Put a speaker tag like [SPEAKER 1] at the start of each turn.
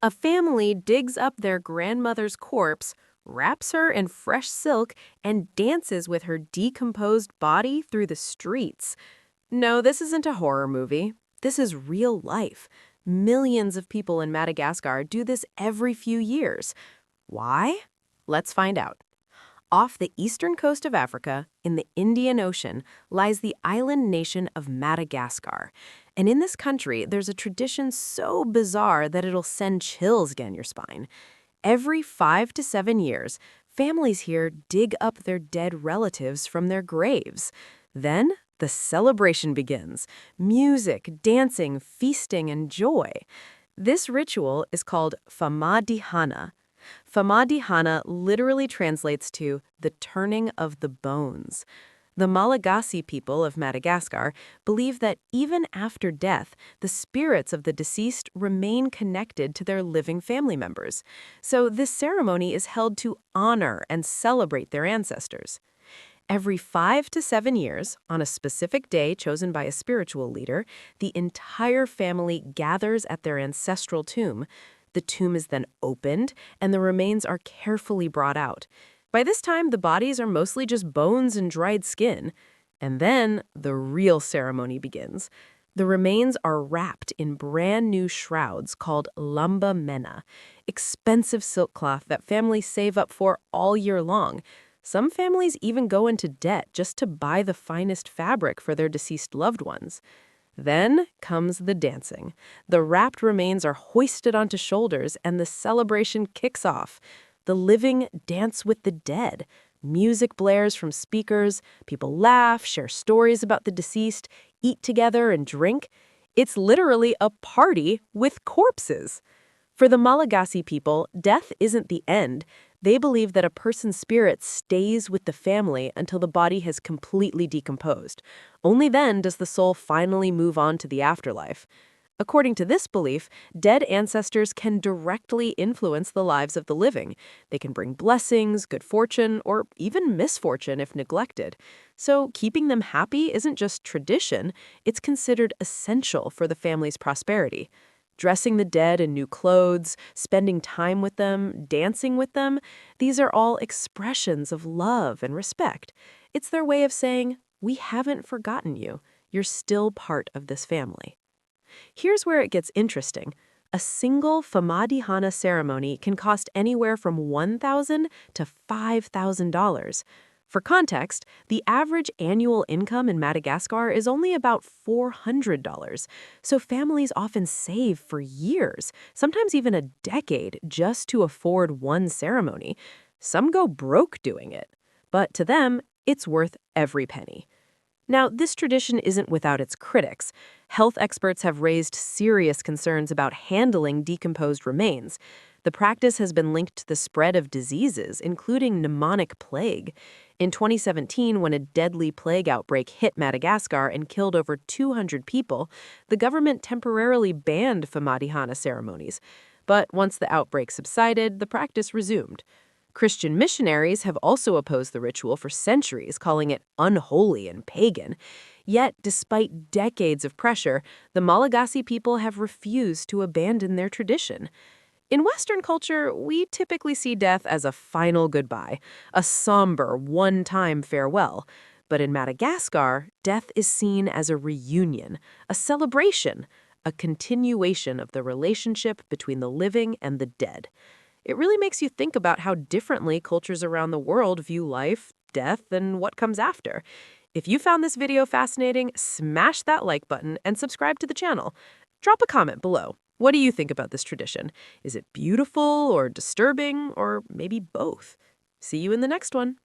[SPEAKER 1] A family digs up their grandmother's corpse, wraps her in fresh silk, and dances with her decomposed body through the streets. No, this isn't a horror movie. This is real life. Millions of people in Madagascar do this every few years. Why? Let's find out. Off the eastern coast of Africa, in the Indian Ocean, lies the island nation of Madagascar. And in this country, there's a tradition so bizarre that it'll send chills down your spine. Every 5 to 7 years, families here dig up their dead relatives from their graves. Then, the celebration begins. Music, dancing, feasting, and joy. This ritual is called Famadihana. Famadihana literally translates to the turning of the bones. The Malagasy people of Madagascar believe that even after death, the spirits of the deceased remain connected to their living family members. So this ceremony is held to honor and celebrate their ancestors. Every 5 to 7 years, on a specific day chosen by a spiritual leader, the entire family gathers at their ancestral tomb. The tomb is then opened, and the remains are carefully brought out. By this time, the bodies are mostly just bones and dried skin. And then the real ceremony begins. The remains are wrapped in brand new shrouds called lamba mena, expensive silk cloth that families save up for all year long. Some families even go into debt just to buy the finest fabric for their deceased loved ones. Then comes the dancing. The wrapped remains are hoisted onto shoulders and the celebration kicks off. The living dance with the dead. Music blares from speakers, people laugh, share stories about the deceased, eat together and drink. It's literally a party with corpses. For the Malagasy people, death isn't the end. They believe that a person's spirit stays with the family until the body has completely decomposed. Only then does the soul finally move on to the afterlife. According to this belief, dead ancestors can directly influence the lives of the living. They can bring blessings, good fortune, or even misfortune if neglected. So keeping them happy isn't just tradition, it's considered essential for the family's prosperity. Dressing the dead in new clothes, spending time with them, dancing with them, these are all expressions of love and respect. It's their way of saying, we haven't forgotten you. You're still part of this family. Here's where it gets interesting. A single Famadihana ceremony can cost anywhere from $1,000 to $5,000. For context, the average annual income in Madagascar is only about $400, so families often save for years, sometimes even a decade, just to afford one ceremony. Some go broke doing it, but to them, it's worth every penny. Now, this tradition isn't without its critics. Health experts have raised serious concerns about handling decomposed remains. The practice has been linked to the spread of diseases, including pneumonic plague. In 2017, when a deadly plague outbreak hit Madagascar and killed over 200 people, the government temporarily banned Famadihana ceremonies. But once the outbreak subsided, the practice resumed. Christian missionaries have also opposed the ritual for centuries, calling it unholy and pagan. Yet, despite decades of pressure, the Malagasy people have refused to abandon their tradition. In Western culture, we typically see death as a final goodbye, a somber, one-time farewell. But in Madagascar, death is seen as a reunion, a celebration, a continuation of the relationship between the living and the dead. It really makes you think about how differently cultures around the world view life, death, and what comes after. If you found this video fascinating, smash that like button and subscribe to the channel. Drop a comment below. What do you think about this tradition? Is it beautiful or disturbing, or maybe both? See you in the next one.